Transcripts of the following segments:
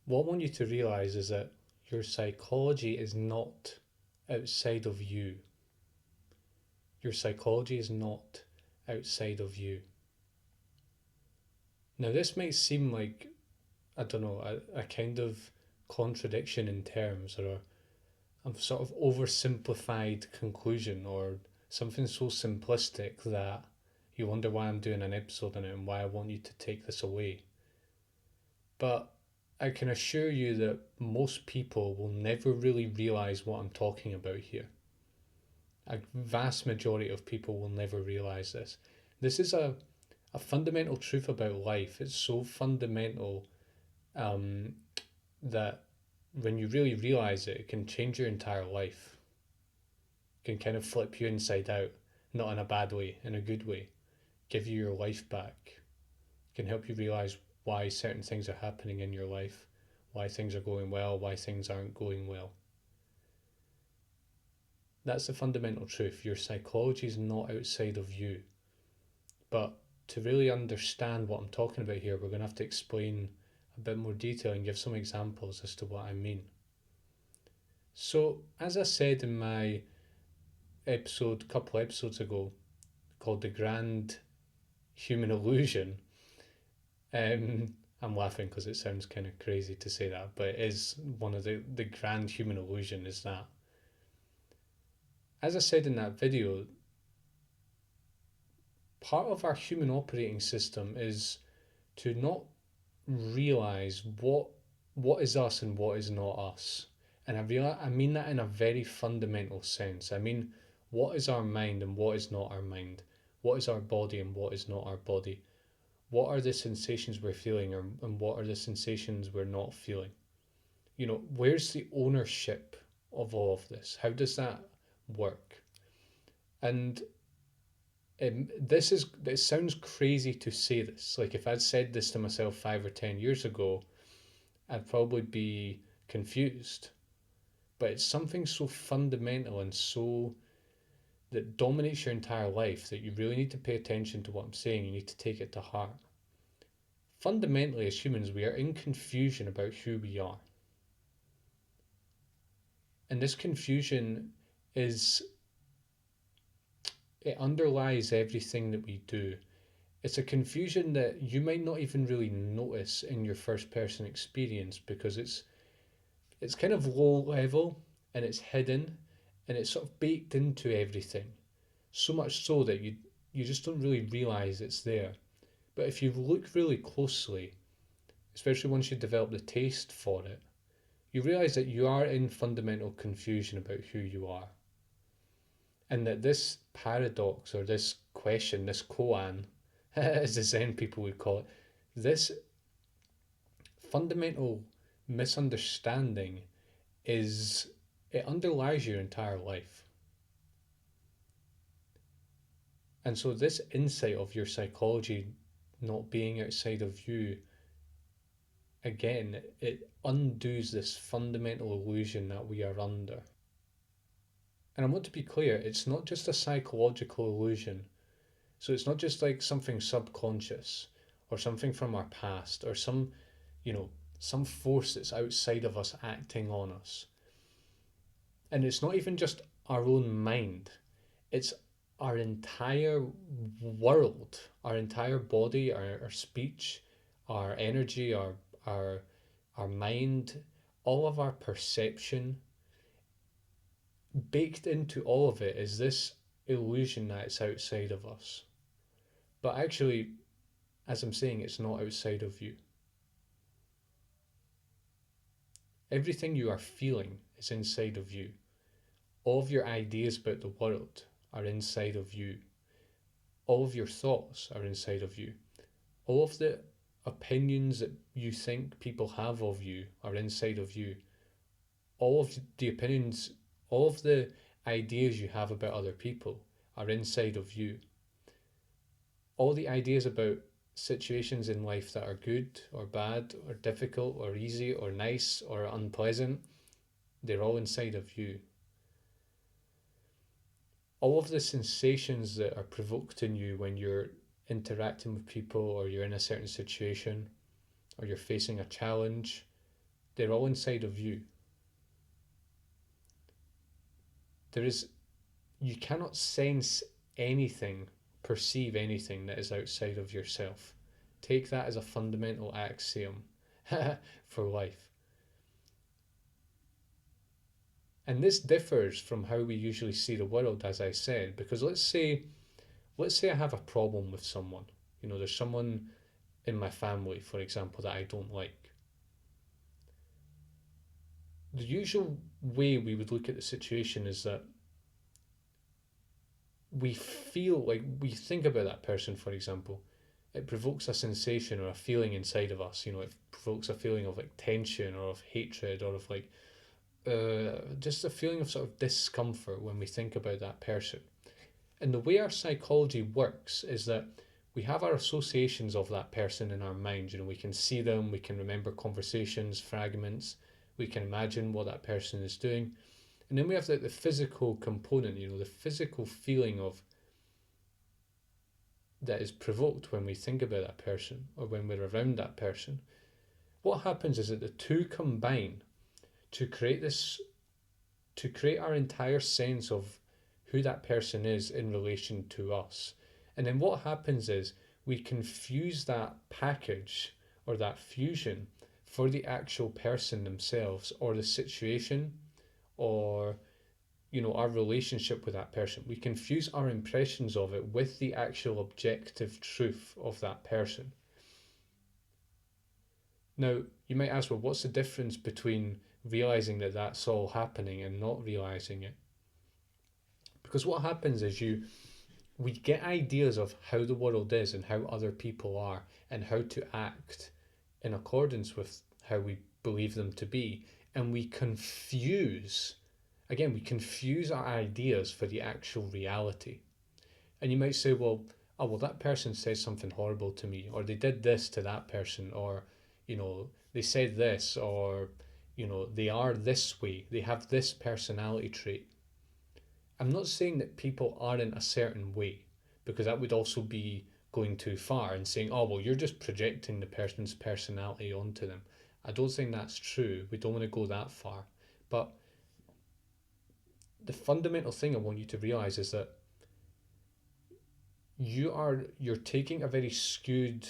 What I want you to realize is that your psychology is not outside of you. Your psychology is not outside of you. Now, this might seem like, I don't know, a kind of contradiction in terms, or a sort of oversimplified conclusion, or something so simplistic that you wonder why I'm doing an episode on it and why I want you to take this away. But I can assure you that most people will never really realize what I'm talking about here. A vast majority of people will never realize this. This is a fundamental truth about life. It's so fundamental um, that when you really realize it, it can change your entire life. It can kind of flip you inside out, not in a bad way, in a good way. Give you your life back. It can help you realize why certain things are happening in your life, why things are going well, why things aren't going well. That's the fundamental truth. Your psychology is not outside of you. But to really understand what I'm talking about here, we're going to have to explain a bit more detail and give some examples as to what I mean. So, as I said in my episode, a couple episodes ago, called The Grand Human Illusion, I'm laughing because it sounds kind of crazy to say that, but it is one of the grand human illusion is that. As I said in that video, part of our human operating system is to not realize what is us and what is not us. And I mean that in a very fundamental sense. I mean, what is our mind and what is not our mind? What is our body and what is not our body? What are the sensations we're feeling and what are the sensations we're not feeling? You know, where's the ownership of all of this? How does that work? And it sounds crazy to say this. Like if I'd said this to myself 5 or 10 years ago, I'd probably be confused. But it's something so fundamental and so that dominates your entire life that you really need to pay attention to what I'm saying. You need to take it to heart. Fundamentally, as humans, we are in confusion about who we are. And this confusion is, it underlies everything that we do. It's a confusion that you might not even really notice in your first person experience because it's kind of low level and it's hidden and it's sort of baked into everything. So much so that you just don't really realize it's there. But if you look really closely, especially once you develop the taste for it, you realize that you are in fundamental confusion about who you are. And that this paradox or this question, this koan, as the Zen people would call it, this fundamental misunderstanding is it underlies your entire life. And so this insight of your psychology not being outside of you, again, it undoes this fundamental illusion that we are under. And I want to be clear, it's not just a psychological illusion. So it's not just like something subconscious or something from our past or some force that's outside of us acting on us. And it's not even just our own mind, it's our entire world, our entire body, our speech, our energy, our our mind, all of our perception, baked into all of it is this illusion that it's outside of us. But actually, as I'm saying, it's not outside of you. Everything you are feeling is inside of you. All of your ideas about the world are inside of you. All of your thoughts are inside of you. All of the opinions that you think people have of you are inside of you. All of the opinions, all of the ideas you have about other people are inside of you. All the ideas about situations in life that are good or bad or difficult or easy or nice or unpleasant, they're all inside of you. All of the sensations that are provoked in you when you're interacting with people or you're in a certain situation or you're facing a challenge, They're all inside of you. There is, you cannot sense anything, perceive anything that is outside of yourself. Take that as a fundamental axiom for life. And this differs from how we usually see the world, as I said, because let's say I have a problem with someone. There's someone in my family, for example, that I don't like. The usual way we would look at the situation is that we feel like we think about that person, for example. It provokes a sensation or a feeling inside of us. It provokes a feeling of like tension or of hatred or of like just a feeling of sort of discomfort when we think about that person. And the way our psychology works is that we have our associations of that person in our mind. We can see them, we can remember conversations, fragments, we can imagine what that person is doing. And then we have the physical component, the physical feeling of that is provoked when we think about that person or when we're around that person. What happens is that the two combine to create this, to create our entire sense of who that person is in relation to us. And then what happens is we confuse that package or that fusion for the actual person themselves or the situation or our relationship with that person. We confuse our impressions of it with the actual objective truth of that person. Now, you might ask, well, what's the difference between realizing that that's all happening and not realizing it? Because what happens is we get ideas of how the world is and how other people are and how to act in accordance with how we believe them to be, and we confuse our ideas for the actual reality. And you might say, well, oh, well, that person says something horrible to me, or they did this to that person, or they said this, or they are this way, they have this personality trait. I'm not saying that people aren't a certain way, because that would also be going too far and saying, oh, well, you're just projecting the person's personality onto them. I don't think that's true. We don't want to go that far. But the fundamental thing I want you to realize is that you're taking a very skewed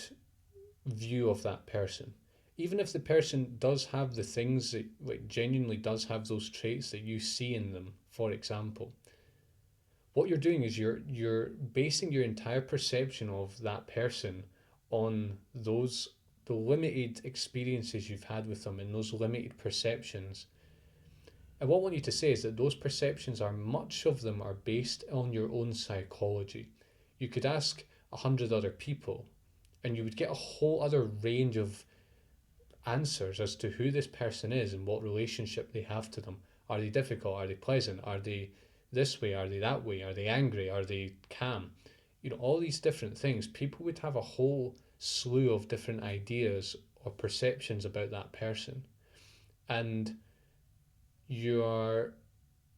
view of that person. Even if the person does have the things that like genuinely does have those traits that you see in them, for example, what you're doing is you're basing your entire perception of that person on the limited experiences you've had with them and those limited perceptions. And what I want you to say is that those perceptions are, much of them are based on your own psychology. You could ask 100 other people and you would get a whole other range of answers as to who this person is and what relationship they have to them. Are they difficult? Are they pleasant? Are they this way? Are they that way? Are they angry? Are they calm? All these different things. People would have a whole slew of different ideas or perceptions about that person. And you are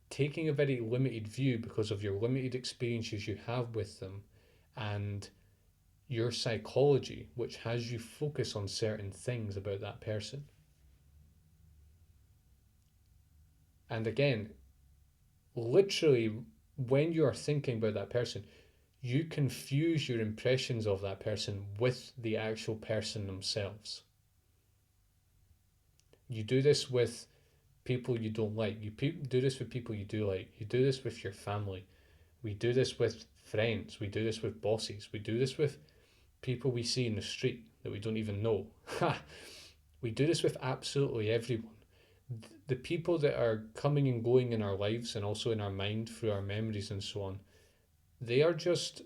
taking a very limited view because of your limited experiences you have with them and your psychology, which has you focus on certain things about that person. And again, literally, when you are thinking about that person, you confuse your impressions of that person with the actual person themselves. You do this with people you don't like. You do this with people you do like. You do this with your family. We do this with friends. We do this with bosses. We do this with people we see in the street that we don't even know. We do this with absolutely everyone. The people that are coming and going in our lives and also in our mind through our memories and so on, they mostly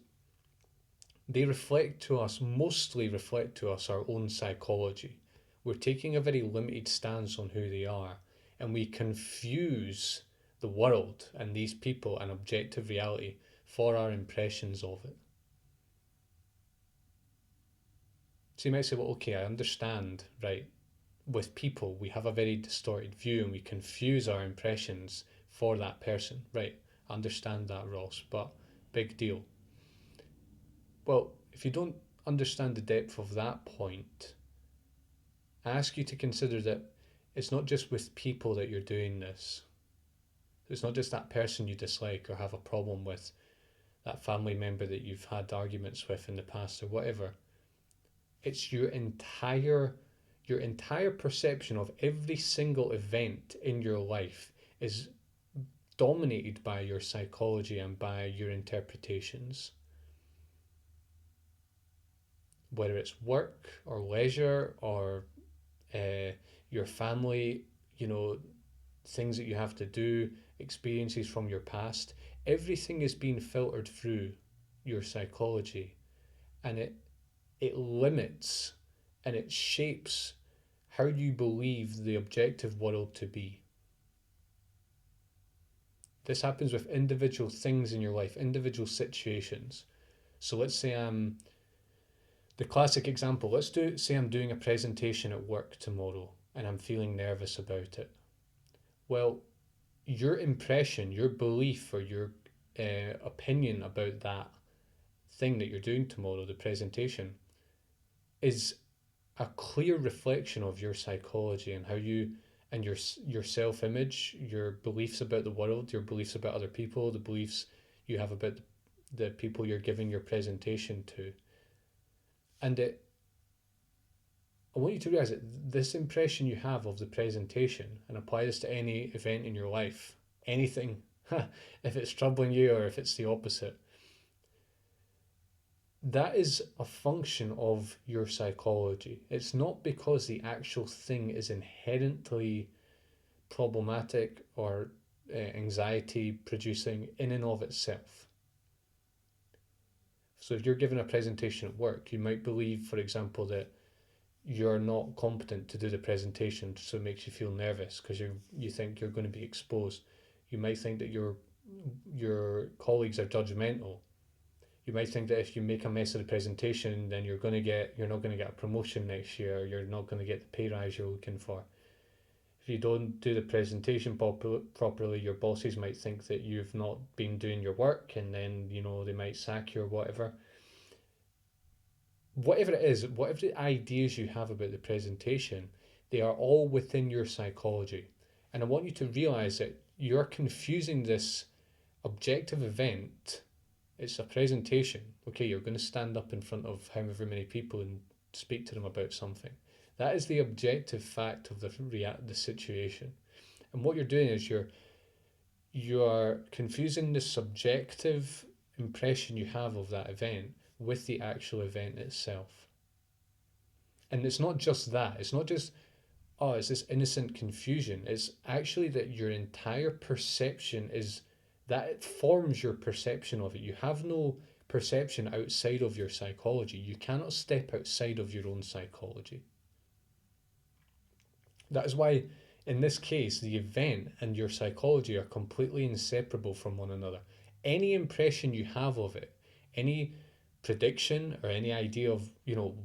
reflect to us our own psychology. We're taking a very limited stance on who they are, and we confuse the world and these people and objective reality for our impressions of it. So you might say, well, okay, I understand, right? With people, we have a very distorted view and we confuse our impressions for that person. Right, I understand that, Ross, but big deal. Well, if you don't understand the depth of that point, I ask you to consider that It's not just with people that you're doing this. It's not just that person you dislike or have a problem with, that family member that you've had arguments with in the past or whatever. It's your entire perception of every single event in your life is dominated by your psychology and by your interpretations. Whether it's work or leisure or your family, you know, things that you have to do, experiences from your past, everything is being filtered through your psychology, and it limits and it shapes how you believe the objective world to be. This happens with individual things in your life, individual situations. So let's say I'm the classic example. Let's do say I'm doing a presentation at work tomorrow and I'm feeling nervous about it. Well, your impression, your belief, or your opinion about that thing that you're doing tomorrow, the presentation, is a clear reflection of your psychology and how you and your self image, your beliefs about the world, your beliefs about other people, the beliefs you have about the people you're giving your presentation to. And I want you to realize that this impression you have of the presentation, and apply this to any event in your life, anything, if it's troubling you or if it's the opposite, that is a function of your psychology. It's not because the actual thing is inherently problematic or anxiety producing in and of itself. So, if you're giving a presentation at work, you might believe, for example, that you're not competent to do the presentation, so it makes you feel nervous because you think you're going to be exposed. You might think that your colleagues are judgmental. You might think that if you make a mess of the presentation, then you're not going to get a promotion next year. You're not going to get the pay rise you're looking for. If you don't do the presentation properly, your bosses might think that you've not been doing your work, and then they might sack you or whatever. Whatever it is, whatever the ideas you have about the presentation, they are all within your psychology. And I want you to realize that you're confusing this objective event. It's a presentation. Okay, you're going to stand up in front of however many people and speak to them about something. That is the objective fact of the situation. And what you're doing is you're confusing the subjective impression you have of that event with the actual event itself. And it's not just that. It's not just, oh, it's this innocent confusion. It's actually that your entire perception is that it forms your perception of it. You have no perception outside of your psychology. You cannot step outside of your own psychology. That is why, in this case, the event and your psychology are completely inseparable from one another. Any impression you have of it, any prediction or any idea of,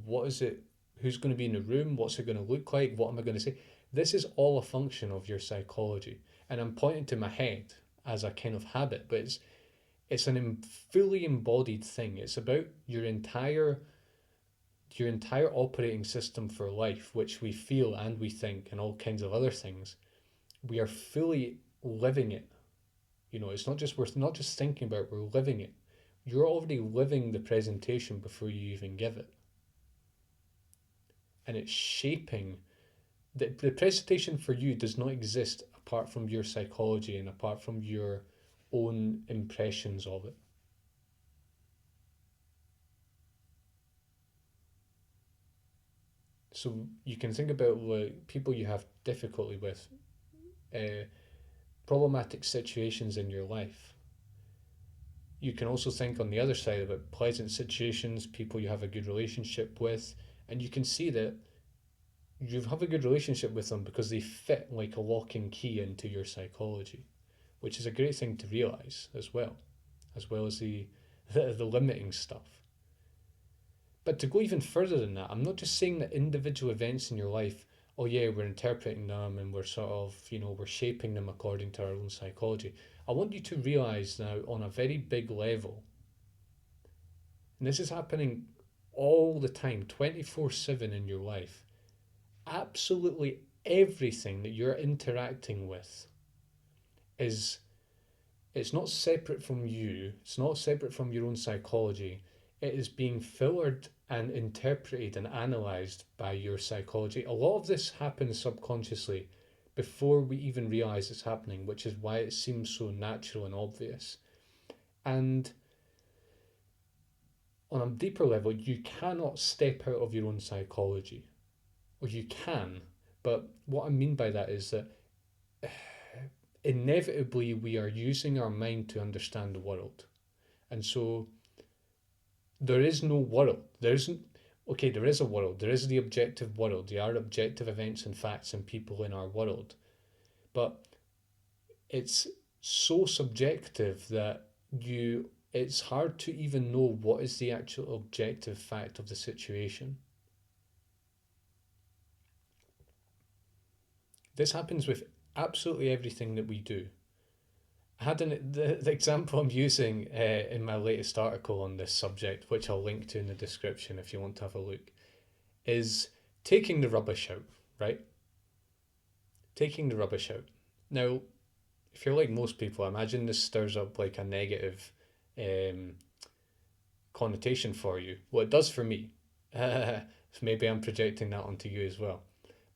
what is it, who's going to be in the room, what's it going to look like, what am I going to say, this is all a function of your psychology. And I'm pointing to my head as a kind of habit, but it's an fully embodied thing. It's about your entire operating system for life, which we feel and we think and all kinds of other things. We are fully living it. It's not just we're not just thinking about it, we're living it. You're already living the presentation before you even give it. And it's shaping the presentation for you does not exist apart from your psychology and apart from your own impressions of it. So you can think about like people you have difficulty with, uh, problematic situations in your life. You can also think on the other side about pleasant situations, people you have a good relationship with, and you can see that you have a good relationship with them because they fit like a lock and key into your psychology, which is a great thing to realize as well as the limiting stuff. But to go even further than that, I'm not just saying that individual events in your life, oh yeah, we're interpreting them and we're sort of, we're shaping them according to our own psychology. I want you to realize now on a very big level, and this is happening all the time, 24/7 in your life, absolutely everything that you're interacting with is, it's not separate from you, it's not separate from your own psychology. It is being filtered and interpreted and analyzed by your psychology. A lot of this happens subconsciously before we even realize it's happening, which is why it seems so natural and obvious. And on a deeper level, you cannot step out of your own psychology. Or you can, but what I mean by that is that inevitably we are using our mind to understand the world. And so there is no world. There isn't, okay, there is a world. There is the objective world. There are objective events and facts and people in our world. But it's so subjective that it's hard to even know what is the actual objective fact of the situation. This happens with absolutely everything that we do. I had the example I'm using in my latest article on this subject, which I'll link to in the description if you want to have a look, is taking the rubbish out, right? Taking the rubbish out. Now, if you're like most people, I imagine this stirs up like a negative um, connotation for you. Well, it does for me. So maybe I'm projecting that onto you as well.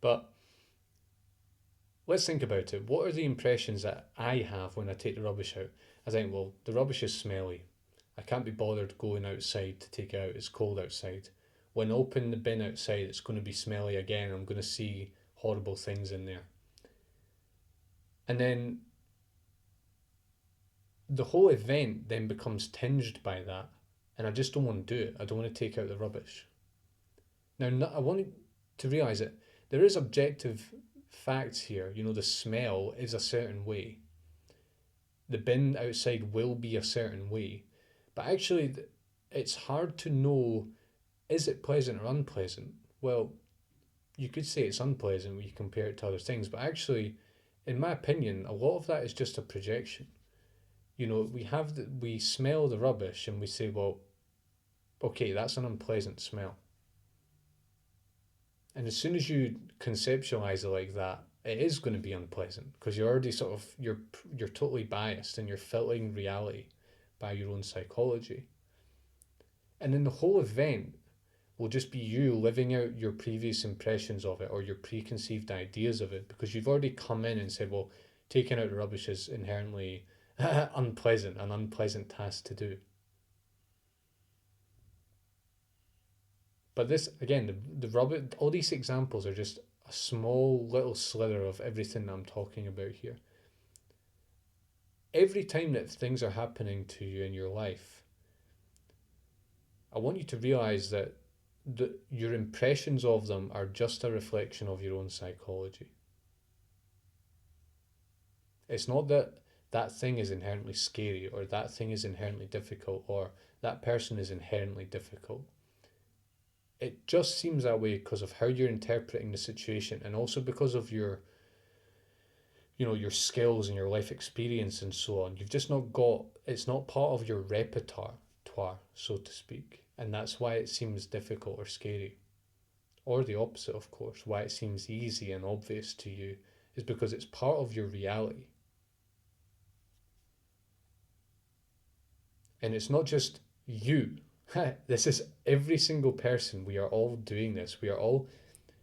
But let's think about it. What are the impressions that I have when I take the rubbish out? I think, well, the rubbish is smelly. I can't be bothered going outside to take it out. It's cold outside. When I open the bin outside, it's going to be smelly again. I'm going to see horrible things in there. And then the whole event then becomes tinged by that. And I just don't want to do it. I don't want to take out the rubbish. Now, I want to realise that there is objective facts here. You know, the smell is a certain way. The bin outside will be a certain way. But actually, it's hard to know, is it pleasant or unpleasant? Well, you could say it's unpleasant when you compare it to other things, but actually, in my opinion, a lot of that is just a projection. You know, we smell the rubbish and we say, well, okay, that's an unpleasant smell. And as soon as you conceptualize it like that, it is going to be unpleasant because you're already you're totally biased and you're filtering reality by your own psychology. And then the whole event will just be you living out your previous impressions of it or your preconceived ideas of it because you've already come in and said, well, taking out the rubbish is inherently unpleasant, an unpleasant task to do. But this, again, the rubbish, all these examples are just a small little slither of everything that I'm talking about here. Every time that things are happening to you in your life, I want you to realize that your impressions of them are just a reflection of your own psychology. It's not that that thing is inherently scary or that thing is inherently difficult or that person is inherently difficult. It just seems that way because of how you're interpreting the situation and also because of your skills and your life experience and so on. You've just not got, it's not part of your repertoire, so to speak. And that's why it seems difficult or scary. Or the opposite, of course, why it seems easy and obvious to you is because it's part of your reality. And it's not just you. This is every single person. We are all doing this. We are all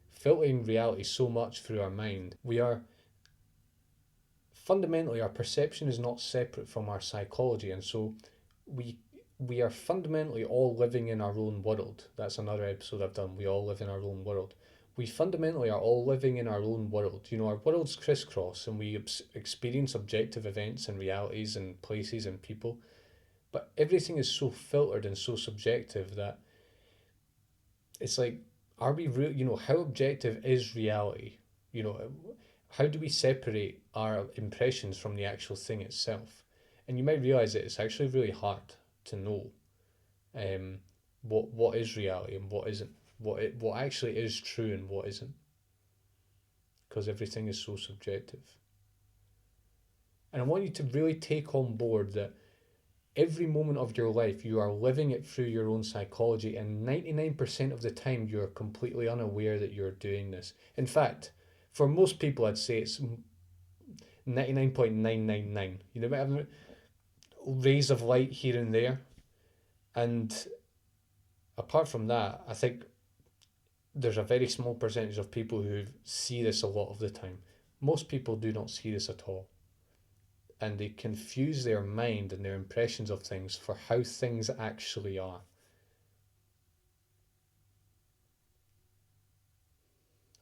filtering reality so much through our mind. We are fundamentally, our perception is not separate from our psychology, and so we are fundamentally all living in our own world. That's another episode I've done. We all live in our own world. We fundamentally are all living in our own world. You know, our worlds crisscross and we experience objective events and realities and places and people. But everything is so filtered and so subjective that it's like, are we real? You know, how objective is reality? You know, how do we separate our impressions from the actual thing itself? And you might realize that it's actually really hard to know what is reality and what isn't, what actually is true and what isn't, because everything is so subjective. And I want you to really take on board that every moment of your life you are living it through your own psychology, and 99% of the time you are completely unaware that you're doing this. In fact, For most people, I'd say it's 99.999. You know, might have rays of light here and there. And apart from that, I think there's a very small percentage of people who see this a lot of the time. Most people do not see this at all. And they confuse their mind and their impressions of things for how things actually are.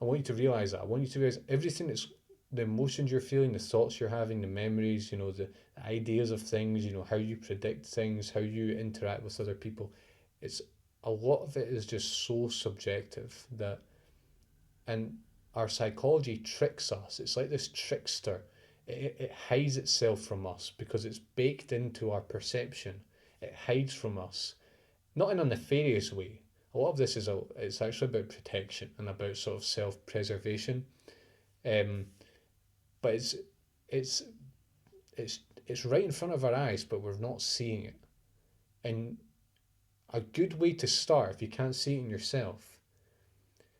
I want you to realize that. I want you to realize everything that's the emotions you're feeling, the thoughts you're having, the memories, the ideas of things, how you predict things, how you interact with other people. It's a lot of it is just so subjective that, and our psychology tricks us. It's like this trickster. It hides itself from us because it's baked into our perception. It hides from us, not in a nefarious way. A lot of this it's actually about protection and about sort of self-preservation. Um, but it's it's it's right in front of our eyes, but we're not seeing it. And a good way to start, if you can't see it in yourself,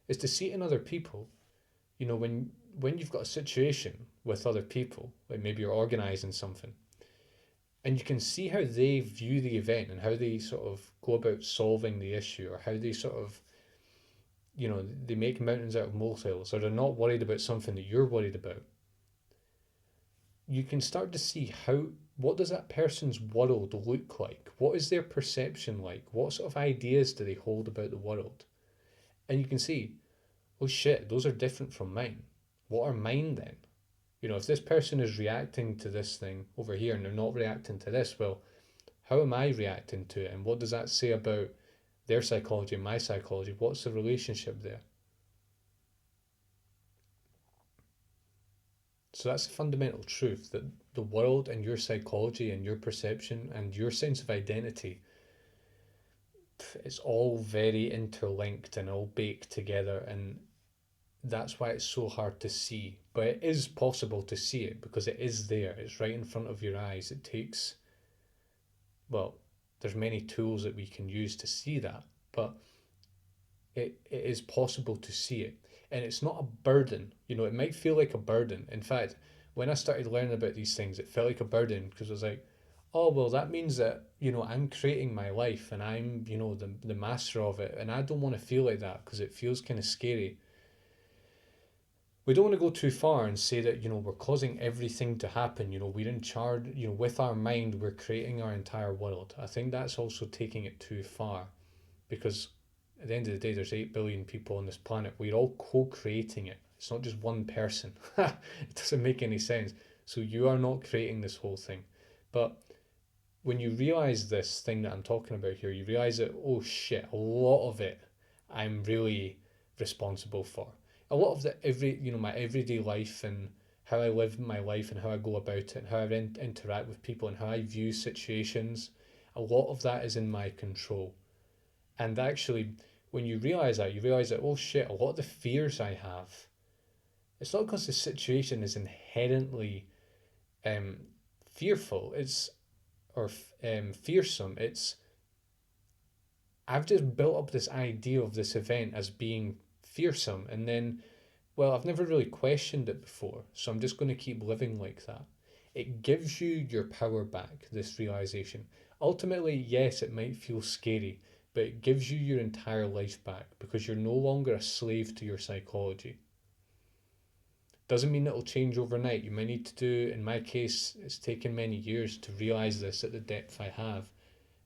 is to see it in other people. When you've got a situation with other people, like maybe you're organizing something, and you can see how they view the event and how they sort of go about solving the issue, or how they sort of, they make mountains out of molehills, or they're not worried about something that you're worried about. You can start to see what does that person's world look like? What is their perception like? What sort of ideas do they hold about the world? And you can see, oh shit, those are different from mine. What are mine then? If this person is reacting to this thing over here and they're not reacting to this, well, how am I reacting to it? And what does that say about their psychology and my psychology? What's the relationship there? So that's the fundamental truth, that the world and your psychology and your perception and your sense of identity, it's all very interlinked and all baked together. And that's why it's so hard to see. But it is possible to see it because it is there. It's right in front of your eyes. It takes, well, there's many tools that we can use to see that, but it is possible to see it. And it's not a burden. It might feel like a burden. In fact, when I started learning about these things, it felt like a burden because I was like, oh, well, that means that, I'm creating my life and I'm, the master of it. And I don't want to feel like that because it feels kind of scary. We don't want to go too far and say that, we're causing everything to happen. We're in charge, with our mind, we're creating our entire world. I think that's also taking it too far because at the end of the day, there's 8 billion people on this planet. We're all co-creating it. It's not just one person. It doesn't make any sense. So you are not creating this whole thing. But when you realize this thing that I'm talking about here, you realize that, oh shit, a lot of it I'm really responsible for. A lot of my everyday life and how I live my life and how I go about it and how I interact with people and how I view situations, a lot of that is in my control. And actually, when you realize that, oh shit, a lot of the fears I have, it's not because the situation is inherently um, fearful, or fearsome. It's I've just built up this idea of this event as being fearsome, and then, well, I've never really questioned it before, so I'm just going to keep living like that. It gives you your power back, this realization. Ultimately, yes, it might feel scary, but it gives you your entire life back because you're no longer a slave to your psychology. Doesn't mean it'll change overnight. You might need to do, in my case, it's taken many years to realize this at the depth I have.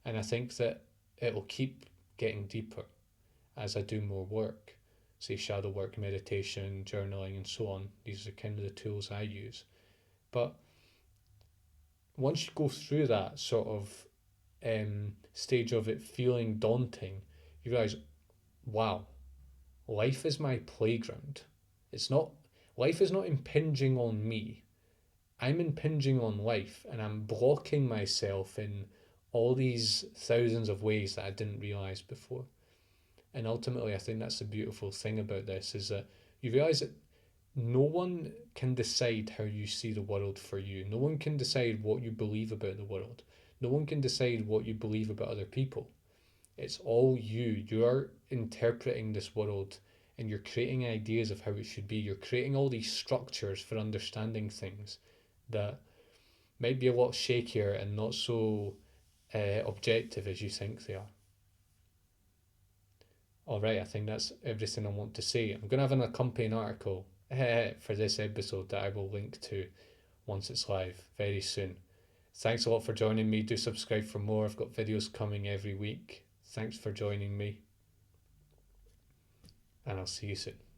And I think that it'll keep getting deeper as I do more work, say shadow work, meditation, journaling, and so on. These are kind of the tools I use. But once you go through that sort of stage of it feeling daunting, you realize, wow, life is my playground. It's not, life is not impinging on me. I'm impinging on life and I'm blocking myself in all these thousands of ways that I didn't realize before. And ultimately, I think that's the beautiful thing about this is that you realize that no one can decide how you see the world for you. No one can decide what you believe about the world. No one can decide what you believe about other people. It's all you. You are interpreting this world and you're creating ideas of how it should be. You're creating all these structures for understanding things that might be a lot shakier and not so objective as you think they are. All right, I think that's everything I want to say. I'm going to have an accompanying article for this episode that I will link to once it's live very soon. Thanks a lot for joining me. Do subscribe for more. I've got videos coming every week. Thanks for joining me, and I'll see you soon.